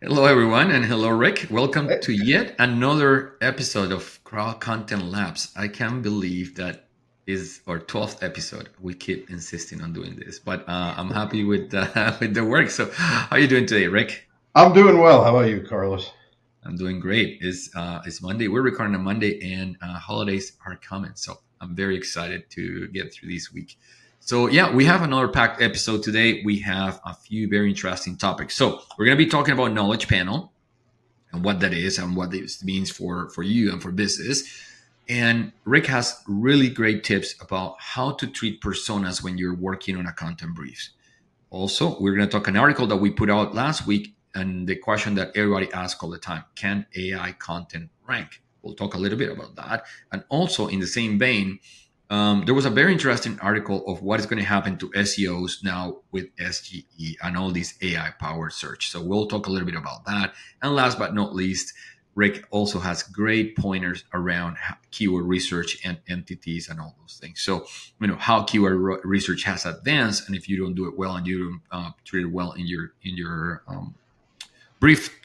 Hello, everyone, and hello, Rick. Welcome Hey, to yet another episode of Crowd Content Labs. I can't believe that is our 12th episode. We keep insisting on doing this, but I'm happy with with the work. So, how are you doing today, Rick? I'm doing well. How about you, Carlos? I'm doing great. It's Monday. We're recording on Monday, and holidays are coming. So I'm very excited to get through this week. So yeah, we have another packed episode today. We have a few very interesting topics. So we're going to be talking about knowledge panel and what that is and what this means for you and for business. And Rick has really great tips about how to treat personas when you're working on a content brief. Also, we're going to talk an article that we put out last week and the question that everybody asks all the time: can AI content rank? We'll talk a little bit about that. And also, in the same vein, there was a very interesting article of what is going to happen to SEOs now with SGE and all these AI powered search. So we'll talk a little bit about that. And last but not least, Rick also has great pointers around keyword research and entities and all those things. So, how keyword research has advanced, and if you don't do it well and you don't treat it well in your brief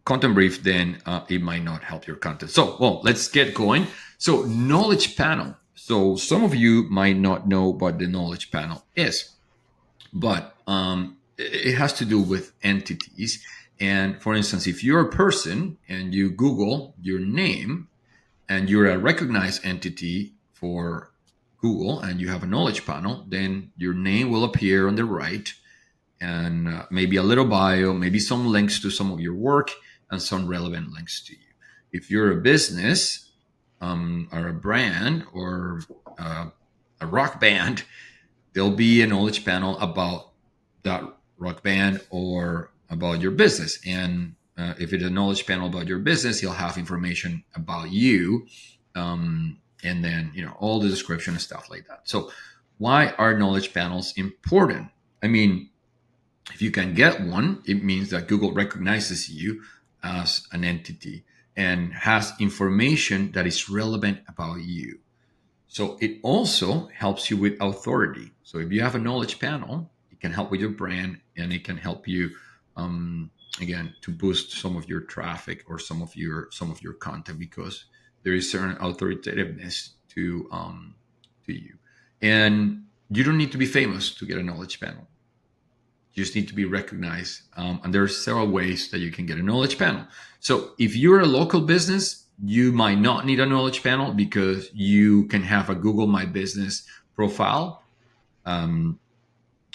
content brief, then it might not help your content. So, well, let's get going. So, knowledge panel. So, some of you might not know what the knowledge panel is, but it has to do with entities. And for instance, if you're a person and you Google your name and you're a recognized entity for Google and you have a knowledge panel, then your name will appear on the right and maybe a little bio, maybe some links to some of your work and some relevant links to you. If you're a business or a brand or a rock band, there'll be a knowledge panel about that rock band or about your business. And if it's a knowledge panel about your business, you'll have information about you, and then all the description and stuff like that. So, why are knowledge panels important? I mean, if you can get one, it means that Google recognizes you as an entity and has information that is relevant about you. So it also helps you with authority. So if you have a knowledge panel, it can help with your brand and it can help you, um, again, to boost some of your traffic or some of your content, because there is certain authoritativeness to you. And you don't need to be famous to get a knowledge panel. You just need to be recognized. And there are several ways that you can get a knowledge panel. So if you're a local business, you might not need a knowledge panel because you can have a Google My Business profile. Um,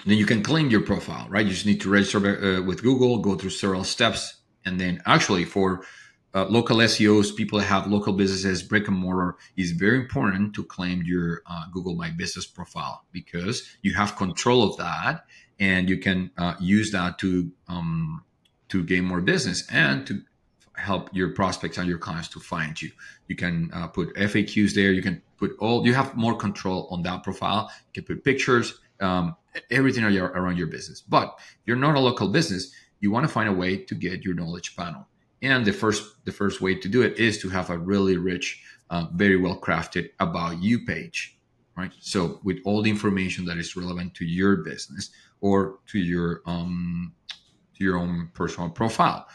then you can claim your profile, right? You just need to register with Google, go through several steps. And then actually for local SEOs, people that have local businesses, brick and mortar, is very important to claim your Google My Business profile because you have control of that and you can use that to gain more business and to help your prospects and your clients to find you. You can put FAQs there. You can put you have more control on that profile. You can put pictures, everything around your business. But if you're not a local business, you want to find a way to get your knowledge panel. And the first way to do it is to have a really rich, very well crafted about you page, right? So with all the information that is relevant to your business or to your own personal profile.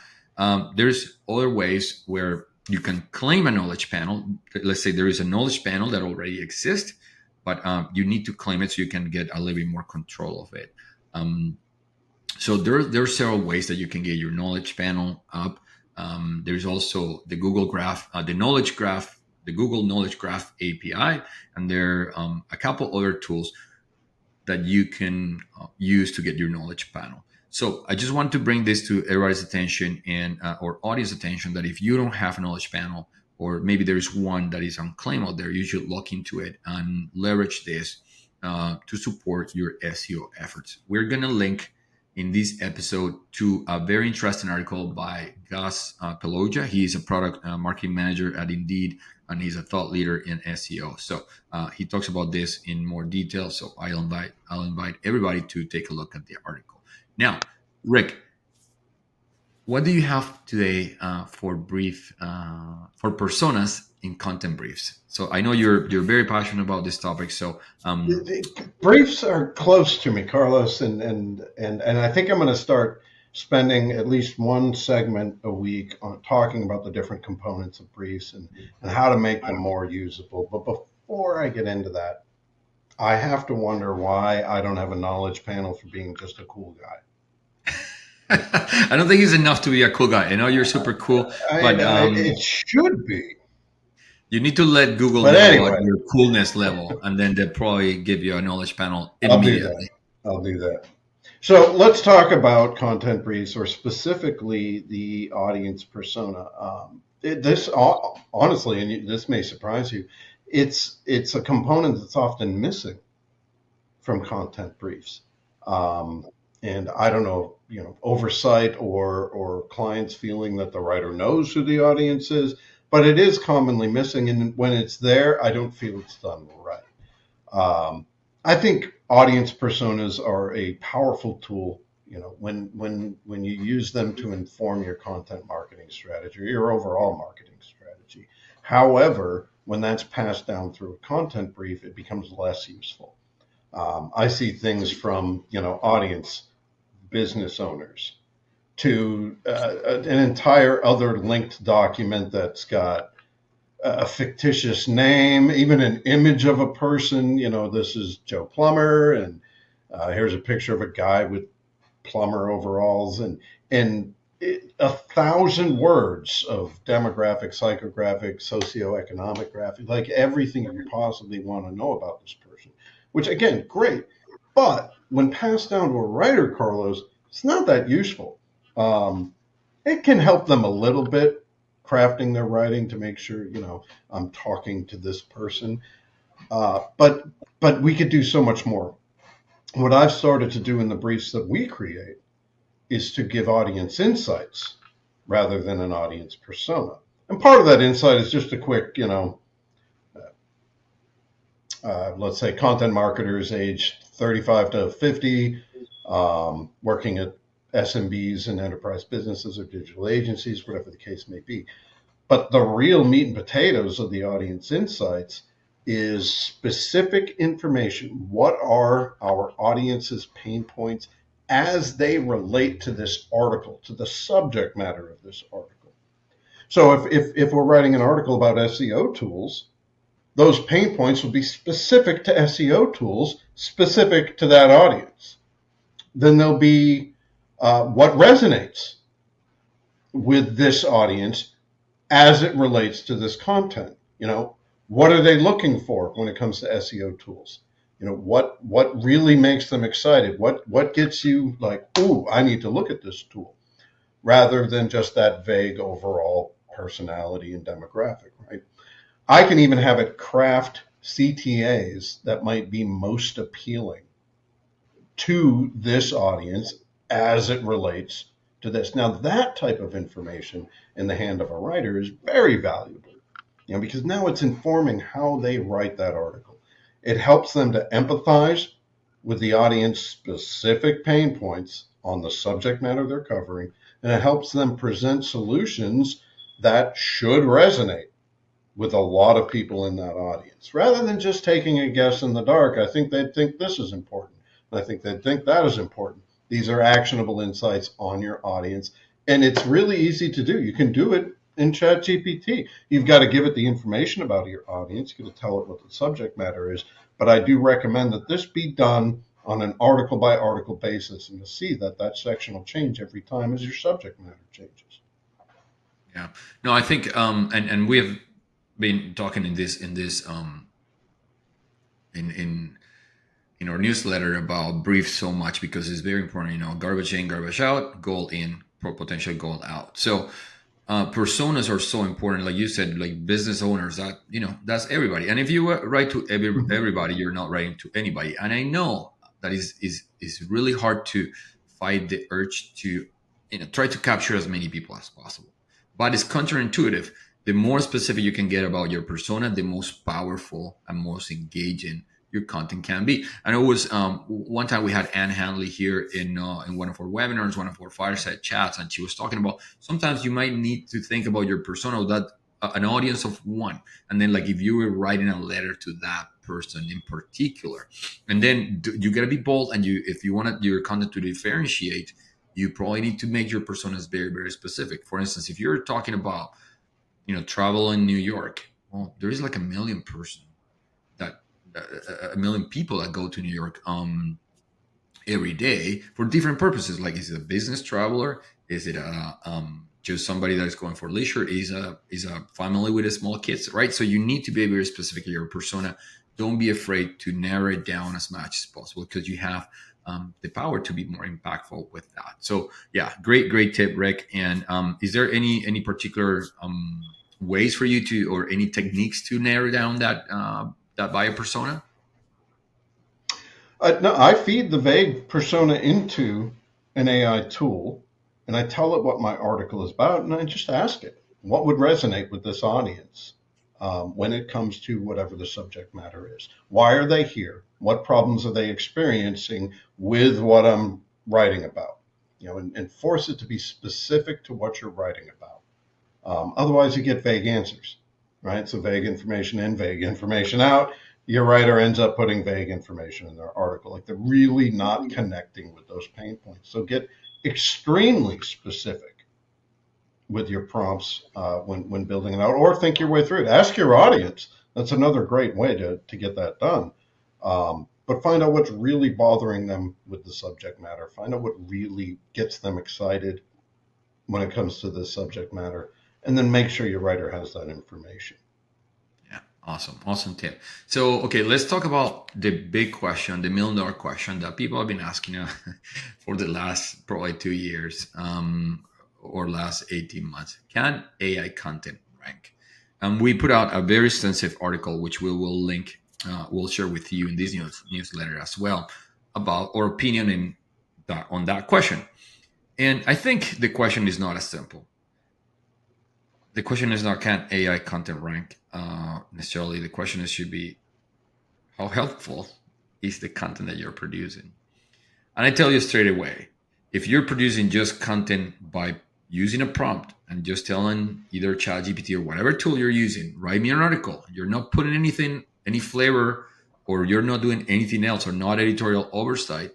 There's other ways where you can claim a knowledge panel. Let's say there is a knowledge panel that already exists, but you need to claim it so you can get a little bit more control of it. So there are several ways that you can get your knowledge panel up. There's also the Google Graph, the Knowledge Graph, the Google Knowledge Graph API, and there are a couple other tools that you can use to get your knowledge panel. So I just want to bring this to everybody's attention and or audience attention that if you don't have a knowledge panel, or maybe there's one that is unclaimed out there, you should look into it and leverage this to support your SEO efforts. We're going to link in this episode to a very interesting article by Gus Peloja. He is a product marketing manager at Indeed, and he's a thought leader in SEO. So he talks about this in more detail. So I'll invite everybody to take a look at the article. Now, Rick, what do you have today for personas in content briefs? So I know you're very passionate about this topic. So Briefs are close to me, Carlos, and I think I'm going to start spending at least one segment a week on talking about the different components of briefs and how to make them more usable. But before I get into that, I have to wonder why I don't have a knowledge panel for being just a cool guy. I don't think it's enough to be a cool guy. I know you're super cool, but It should be. you need to let Google But know about anyway, your coolness level, and then they'll probably give you a knowledge panel I'll do that. immediately. I'll do that. So let's talk about content briefs, or specifically the audience persona. This honestly, and this may surprise you, it's a component that's often missing from content briefs. Um, and I don't know, oversight or clients feeling that the writer knows who the audience is, but it is commonly missing. And when it's there, I don't feel it's done right. I think audience personas are a powerful tool. When you use them to inform your content marketing strategy, or your overall marketing strategy. However, when that's passed down through a content brief, it becomes less useful. I see things from audience business owners to an entire other linked document that's got a fictitious name, even an image of a person. This is Joe Plumber, and here's a picture of a guy with plumber overalls, and 1,000 words of demographic, psychographic, socioeconomic graphic, like everything you possibly want to know about this person. Which again, great, but when passed down to a writer, Carlos, it's not that useful. It can help them a little bit crafting their writing to make sure I'm talking to this person, but we could do so much more. What I've started to do in the briefs that we create is to give audience insights rather than an audience persona. And part of that insight is just a quick, let's say content marketers aged 35 to 50, working at SMBs and enterprise businesses or digital agencies, whatever the case may be. But the real meat and potatoes of the audience insights is specific information. What are our audience's pain points as they relate to this article, to the subject matter of this article? So if we're writing an article about SEO tools, those pain points will be specific to SEO tools, specific to that audience. Then there'll be what resonates with this audience as it relates to this content. What are they looking for when it comes to SEO tools? What really makes them excited? What gets you like, ooh, I need to look at this tool, rather than just that vague overall personality and demographic, right? I can even have it craft CTAs that might be most appealing to this audience as it relates to this. Now, that type of information in the hand of a writer is very valuable, because now it's informing how they write that article. It helps them to empathize with the audience specific pain points on the subject matter they're covering, and it helps them present solutions that should resonate with a lot of people in that audience. Rather than just taking a guess in the dark, I think they'd think this is important. I think they'd think that is important. These are actionable insights on your audience, and it's really easy to do. You can do it in ChatGPT. You've got to give it the information about your audience. You've got to tell it what the subject matter is. But I do recommend that this be done on an article by article basis, and you'll see that section will change every time as your subject matter changes. Yeah. No, I think and we have been talking in in our newsletter about briefs so much because it's very important. Garbage in, garbage out, goal in, potential goal out. So personas are so important. Like you said, like business owners, that's everybody. And if you write to everybody, you're not writing to anybody. And I know that is really hard to fight the urge to try to capture as many people as possible. But it's counterintuitive. The more specific you can get about your persona, the most powerful and most engaging your content can be. And it was one time we had Anne Hanley here in one of our webinars, one of our fireside chats, and she was talking about sometimes you might need to think about your persona, that an audience of one, and then like if you were writing a letter to that person in particular, and then you got to be bold, and if you want your content to differentiate, you probably need to make your personas very, very specific. For instance, if you're talking about, travel in New York, well, there's like a million person that a million people that go to New York every day for different purposes. Like, is it a business traveler? Is it a just somebody that's going for leisure? Is a family with a small kids, right? So you need to be very specific in your persona. Don't be afraid to narrow it down as much as possible, because you have the power to be more impactful with that. So yeah, great tip, Rick. And is there any particular ways for you to, or any techniques to narrow down that buyer persona? No, I feed the vague persona into an AI tool, and I tell it what my article is about, and I just ask it, what would resonate with this audience when it comes to whatever the subject matter is? Why are they here? What problems are they experiencing with what I'm writing about? And force it to be specific to what you're writing about. Otherwise, you get vague answers, right? So vague information in, vague information out. Your writer ends up putting vague information in their article. Like, they're really not connecting with those pain points. So get extremely specific with your prompts when building it out, or think your way through it. Ask your audience. That's another great way to get that done. But find out what's really bothering them with the subject matter. Find out what really gets them excited when it comes to this subject matter, and then make sure your writer has that information. Yeah, awesome tip. So, okay, let's talk about the big question, the $1 million question that people have been asking for the last probably 2 years, or last 18 months. Can AI content rank? We put out a very extensive article, which we will link, we'll share with you in this newsletter as well, about our opinion on that question. And I think the question is not as simple. The question is not, can AI content rank necessarily. The question should be, how helpful is the content that you're producing? And I tell you straight away, if you're producing just content by using a prompt and just telling either ChatGPT or whatever tool you're using, write me an article, you're not putting anything, any flavor, or you're not doing anything else, or not editorial oversight,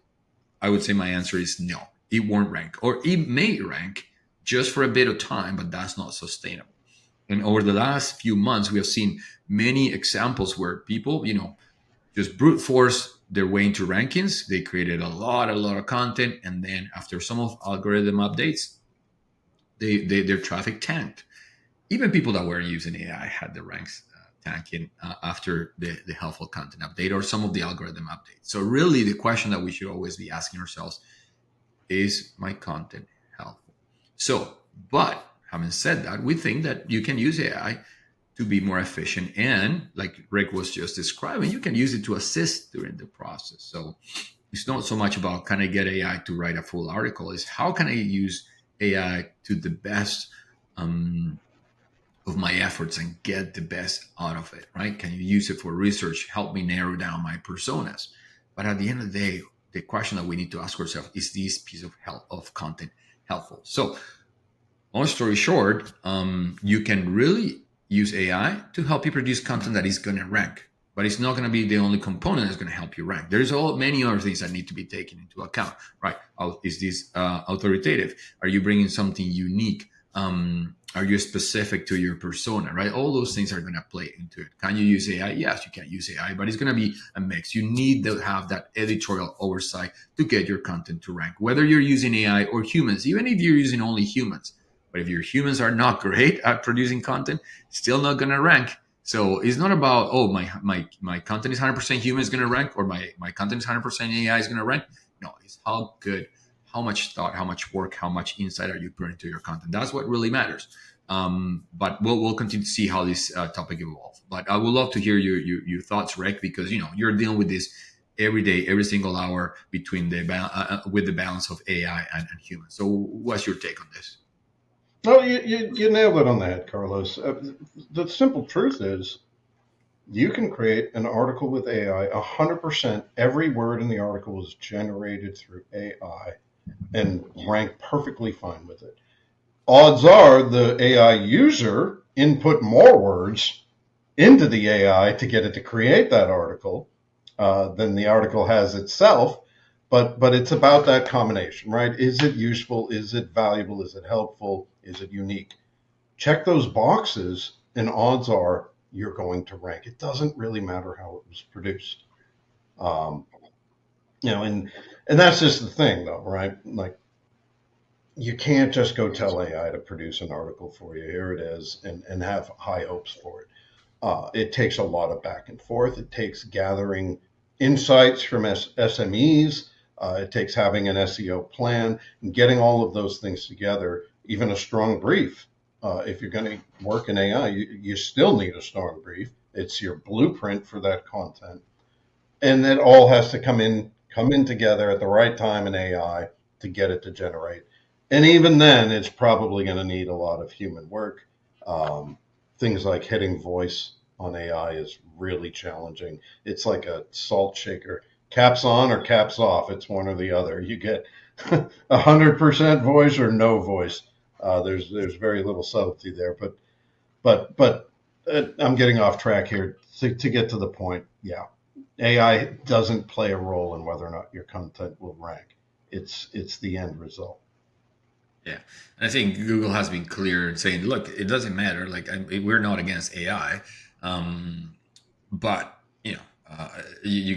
I would say my answer is no. It won't rank, or it may rank just for a bit of time, but that's not sustainable. And over the last few months, we have seen many examples where people, just brute force their way into rankings. They created a lot of content, and then after some of algorithm updates, their traffic tanked. Even people that were using AI had the ranks tanking after the helpful content update or some of the algorithm updates. So really, the question that we should always be asking ourselves is, my content helpful? So, but having said that, we think that you can use AI to be more efficient. And like Rick was just describing, you can use it to assist during the process. So it's not so much about, can I get AI to write a full article? It's, how can I use AI to the best of my efforts and get the best out of it, right? Can you use it for research, help me narrow down my personas? But at the end of the day, the question that we need to ask ourselves is, this piece of content helpful? So long story short, you can really use AI to help you produce content that is going to rank, but it's not going to be the only component that's going to help you rank. There's many other things that need to be taken into account, right? Is this authoritative? Are you bringing something unique? Are you specific to your persona, right? All those things are going to play into it. Can you use AI? Yes, you can use AI, but it's going to be a mix. You need to have that editorial oversight to get your content to rank, whether you're using AI or humans, even if you're using only humans. But if your humans are not great at producing content, still not going to rank. So it's not about, oh, my content is 100% human is going to rank, or my content is 100% AI is going to rank. No, it's how good, how much thought, how much work, how much insight are you putting into your content. That's what really matters. But we'll continue to see how this topic evolves. But I would love to hear your thoughts, Rick, because you're dealing with this every day, every single hour, between with the balance of AI and humans. So what's your take on this? No, you nailed it on the head, Carlos. The simple truth is, you can create an article with AI 100%. Every word in the article is generated through AI and rank perfectly fine with it. Odds are the AI user input more words into the AI to get it to create that article than the article has itself. but it's about that combination, right? Is it useful? Is it valuable? Is it helpful? Is it unique? Check those boxes, and odds are you're going to rank. It doesn't really matter how it was produced. Um, and that's just the thing, though, right? Like, you can't just go tell AI to produce an article for you. Here it is, and have high hopes for it. It takes a lot of back and forth. It takes gathering insights from SMEs. It takes having an SEO plan and getting all of those things together, even a strong brief. If you're going to work in AI, you still need a strong brief. It's your blueprint for that content, and it all has to come in together at the right time in AI to get it to generate. And even then, it's probably going to need a lot of human work. Um, Things like hitting voice on AI is really challenging. It's like a salt shaker. Caps on or caps off. It's one or the other. You get 100% voice or no voice. There's very little subtlety there, but I'm getting off track here. To get to the point, yeah, AI doesn't play a role in whether or not your content will rank. It's the end result. Yeah, and I think Google has been clear in saying, look, it doesn't matter. Like, we're not against AI, um, but you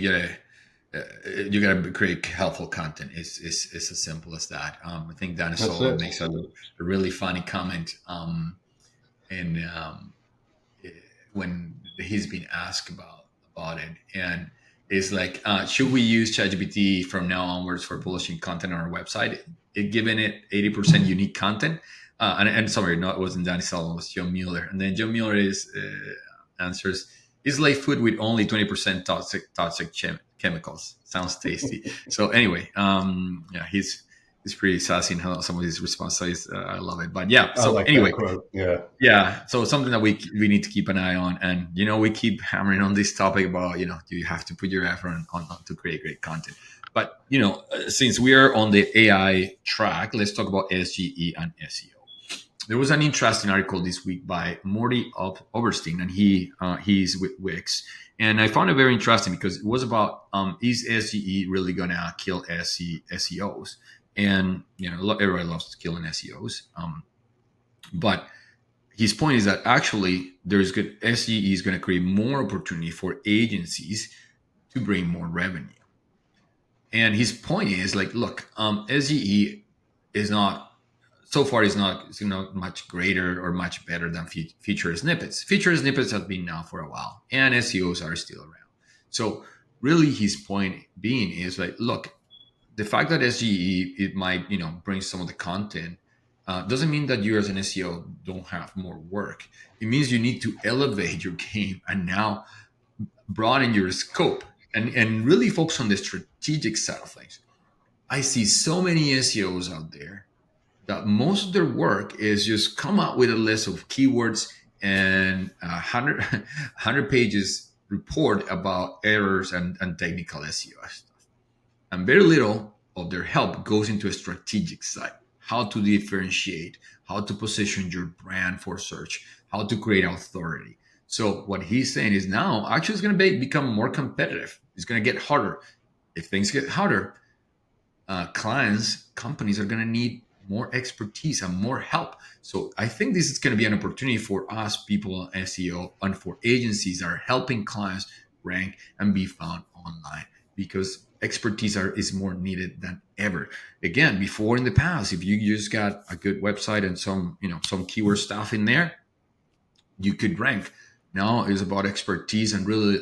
gotta create helpful content. It's as simple as that. I think Danny That's Sullivan it. makes a really funny comment, and when he's been asked about it, and it's like, should we use ChatGPT from now onwards for publishing content on our website? Given it 80% unique content, and sorry, no, it wasn't Danny Sullivan, it was Joe Mueller, and then Joe Mueller answers, is like food with only 20% toxic chemicals. Sounds tasty. So anyway, yeah, he's pretty sassy in how some of his responses. I love it. But yeah, I so like that anyway, quote. Yeah. yeah, so something that we need to keep an eye on, and we keep hammering on this topic about, do you have to put your effort on to create great content. But since we are on the AI track, let's talk about SGE and SEO. There was an interesting article this week by Morty Oberstein, and he's with Wix, and I found it very interesting because it was about, is SGE really gonna kill SEOs? And everybody loves killing SEOs, but his point is that actually there's good SGE is going to create more opportunity for agencies to bring more revenue. And his point is like, look, SGE is not so far is not much greater or much better than feature snippets. Feature snippets have been now for a while, and SEOs are still around. So really, his point being is like, look, the fact that SGE it might bring some of the content doesn't mean that you as an SEO don't have more work. It means you need to elevate your game and now broaden your scope and really focus on the strategic side of things. I see so many SEOs out there that most of their work is just come up with a list of keywords and 100 pages report about errors and technical SEO stuff. And very little of their help goes into a strategic side, how to differentiate, how to position your brand for search, how to create authority. So what he's saying is now actually it's going to become more competitive. It's going to get harder. If things get harder, companies are going to need more expertise and more help. So I think this is going to be an opportunity for us, people on SEO, and for agencies that are helping clients rank and be found online, because expertise is more needed than ever. Again, before in the past, if you just got a good website and some keyword stuff in there, you could rank. Now it's about expertise and really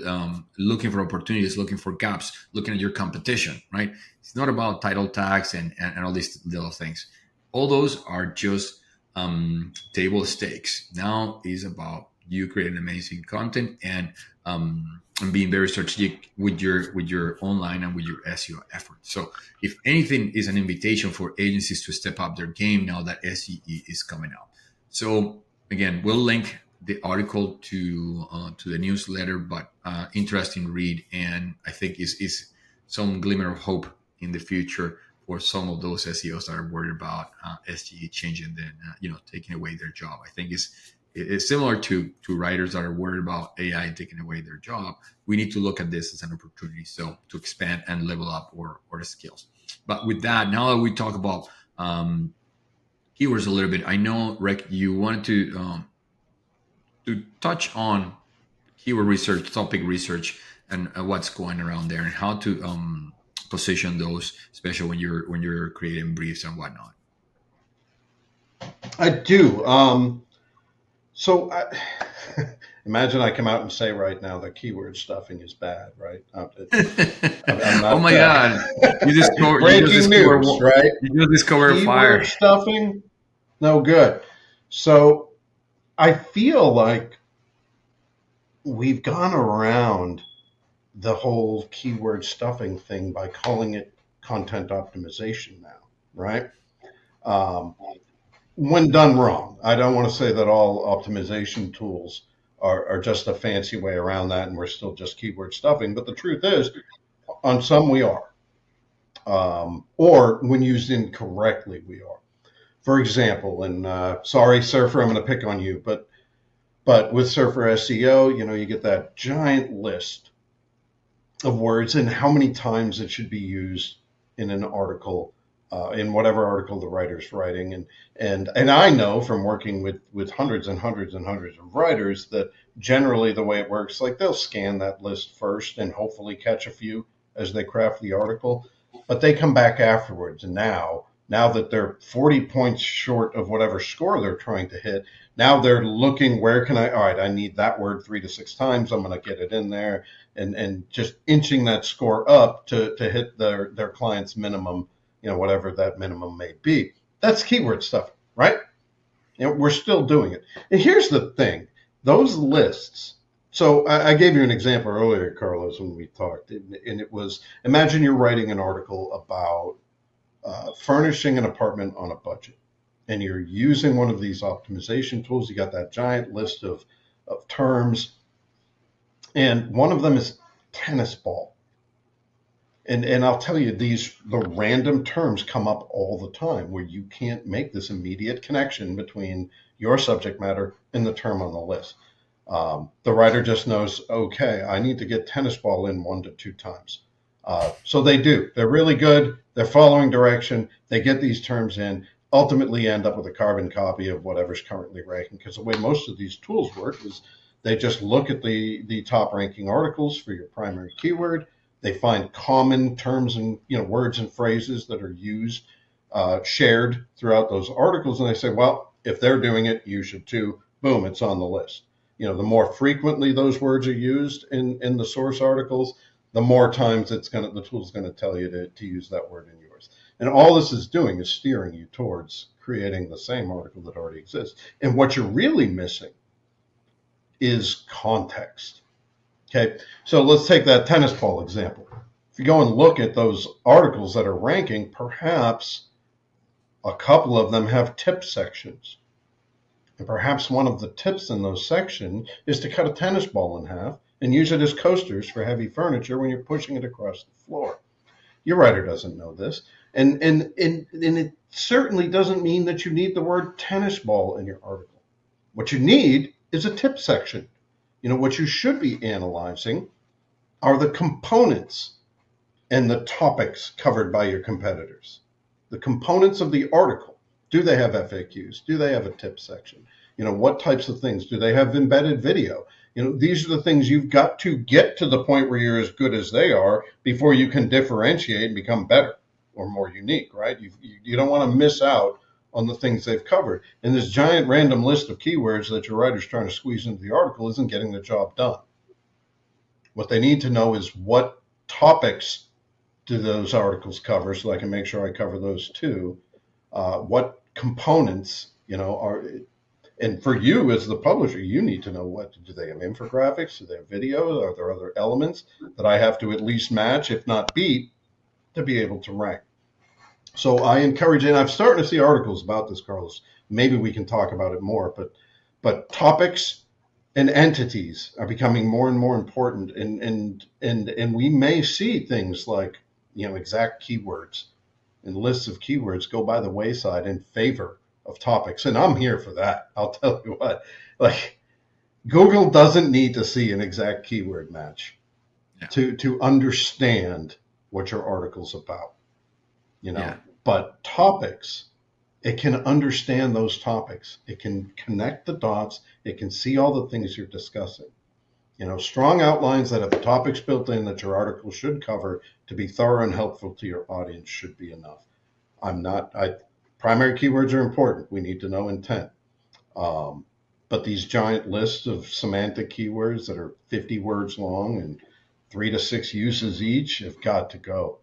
looking for opportunities, looking for gaps, looking at your competition, right? It's not about title tags and all these little things. All those are just table stakes. Now is about you creating amazing content and being very strategic with your online and with your SEO efforts. So if anything is an invitation for agencies to step up their game now that SEE is coming out. So again, we'll link the article to the newsletter, but interesting read, and I think is some glimmer of hope in the future for some of those SEOs that are worried about SGE changing, then taking away their job. I think it's similar to writers that are worried about AI taking away their job. We need to look at this as an opportunity, so to expand and level up our skills. But with that, now that we talk about keywords a little bit, I know, Rick, you wanted to touch on keyword research, topic research, and what's going around there, and how to position those, especially when you're creating briefs and whatnot. I do. So I, imagine I come out and say right now that keyword stuffing is bad, right? I'm Oh not my God! You just breaking discover news, right? you just discover a Keyword fire. stuffing, no good. So I feel like we've gone around the whole keyword stuffing thing by calling it content optimization now, right? Um, when done wrong. I don't want to say that all optimization tools are just a fancy way around that and we're still just keyword stuffing. But the truth is, on some we are. Or when used incorrectly, we are. For example, and sorry, Surfer, I'm going to pick on you, but with Surfer SEO, you get that giant list of words and how many times it should be used in an article, in whatever article the writer's writing. And I know from working with hundreds and hundreds and hundreds of writers that generally the way it works, like they'll scan that list first and hopefully catch a few as they craft the article, but they come back afterwards. And now that they're 40 points short of whatever score they're trying to hit, now they're looking, where can all right, I need that word 3 to 6 times. I'm going to get it in there, and just inching that score up to hit their client's minimum, whatever that minimum may be. That's keyword stuff, right? We're still doing it. And here's the thing, those lists. So I gave you an example earlier, Carlos, when we talked, and it was, imagine you're writing an article about furnishing an apartment on a budget, and you're using one of these optimization tools. You got that giant list of terms, and one of them is tennis ball. And I'll tell you, the random terms come up all the time where you can't make this immediate connection between your subject matter and the term on the list. The writer just knows, okay, I need to get tennis ball in 1 to 2 times. So they do. They're really good. They're following direction. They get these terms in, ultimately end up with a carbon copy of whatever's currently ranking. Because the way most of these tools work is they just look at the top ranking articles for your primary keyword. They find common terms and words and phrases that are used, shared throughout those articles, and they say, well, if they're doing it, you should too. Boom, it's on the list. The more frequently those words are used in the source articles, the more times the tool's going to tell you to use that word in yours. And all this is doing is steering you towards creating the same article that already exists. And what you're really missing is context. Okay, so let's take that tennis ball example. If you go and look at those articles that are ranking, perhaps a couple of them have tip sections. And perhaps one of the tips in those sections is to cut a tennis ball in half and use it as coasters for heavy furniture when you're pushing it across the floor. Your writer doesn't know this. And it certainly doesn't mean that you need the word tennis ball in your article. What you need is a tip section. What you should be analyzing are the components and the topics covered by your competitors. The components of the article. Do they have FAQs? Do they have a tip section? What types of things? Do they have embedded video? These are the things you've got to get to the point where you're as good as they are before you can differentiate and become better or more unique, right? You don't want to miss out on the things they've covered. And this giant random list of keywords that your writer's trying to squeeze into the article isn't getting the job done. What they need to know is, what topics do those articles cover, so I can make sure I cover those too. What components, are, and for you as the publisher, you need to know, what do they have, infographics? Do they have video? Are there other elements that I have to at least match, if not beat, to be able to rank? So I encourage, and I'm starting to see articles about this, Carlos. Maybe we can talk about it more, but topics and entities are becoming more and more important, and we may see things like exact keywords and lists of keywords go by the wayside in favor of topics, and I'm here for that. I'll tell you what, like Google doesn't need to see an exact keyword match Yeah. to understand what your article's about, you Yeah. know. But topics, it can understand those topics. It can connect the dots. It can see all the things you're discussing. You know, strong outlines that have the topics built in that your article should cover to be thorough and helpful to your audience should be enough. I primary keywords are important. We need to know intent. Um, but these giant lists of semantic keywords that are 50 words long and 3 to 6 uses each have got to go.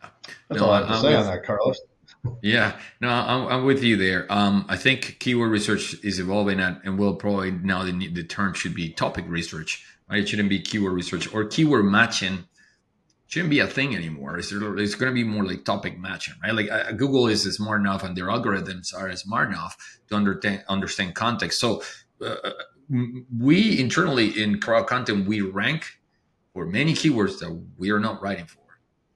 Yeah. That's No, all I have to I'm say on with. that, Carlos. Yeah, no, I'm with you there. I think keyword research is evolving, and will probably now the term should be topic research, right? It shouldn't be keyword research or keyword matching. Shouldn't be a thing anymore. It's going to be more like topic matching, right? Like Google is smart enough, and their algorithms are smart enough to understand context. So uh, we internally in crowd content we rank for many keywords that we are not writing for.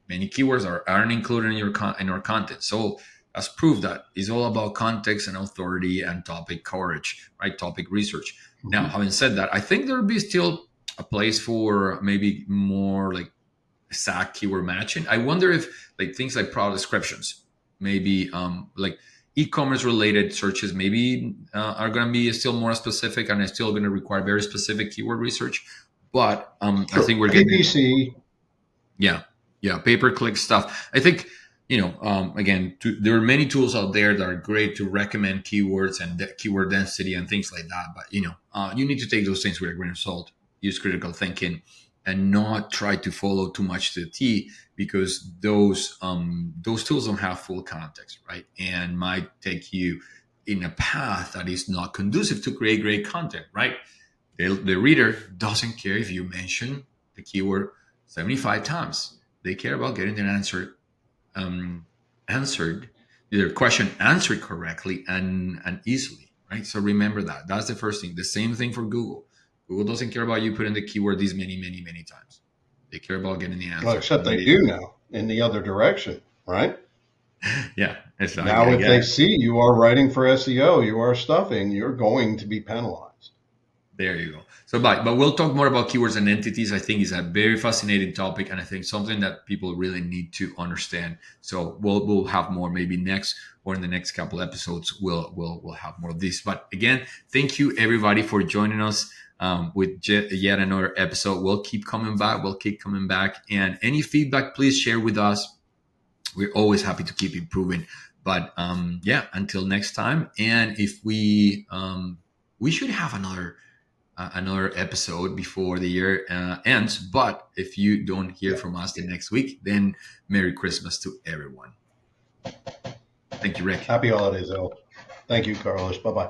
Many keywords aren't included in in our content. So that's proof that it's all about context and authority and topic coverage, right? Topic research. Now, Mm-hmm. having said that, I think there will be still a place for maybe more like exact keyword matching. I wonder if like things like product descriptions, maybe like e-commerce related searches, maybe are going to be still more specific and it's still going to require very specific keyword research. But I think Sure. we're getting, PPC. yeah, yeah, pay per click stuff. I think again, there are many tools out there that are great to recommend keywords and keyword density and things like that. But you need to take those things with a grain of salt. Use critical thinking, and not try to follow too much to the T, because those tools don't have full context, right? And might take you in a path that is not conducive to create great content, right? The reader doesn't care if you mention the keyword 75 times. They care about getting their um, answered, their question answered correctly and easily, right? So remember that. That's the first thing. The same thing for Google. Google doesn't care about you putting the keyword these many times. They care about getting the Well, answer. except they do now in the other direction, right? Yeah, it's like Now, I if get they it. see you are writing for SEO, you are stuffing, you're going to be penalized. There you go. So, but we'll talk more about keywords and entities. I think is a very fascinating topic, and I think something that people really need to understand. So, we'll have more maybe next or in the next couple episodes. We'll have more of this. But again, thank you everybody for joining us with yet another episode. We'll keep coming back. We'll keep coming back, and any feedback, please share with us. We're always happy to keep improving. But yeah, until next time, and if we should have another episode before the year ends. But if you don't hear Yeah. from us the next week, then Merry Christmas to everyone. Thank you, Rick. Happy holidays, El. Thank you, Carlos. Bye bye.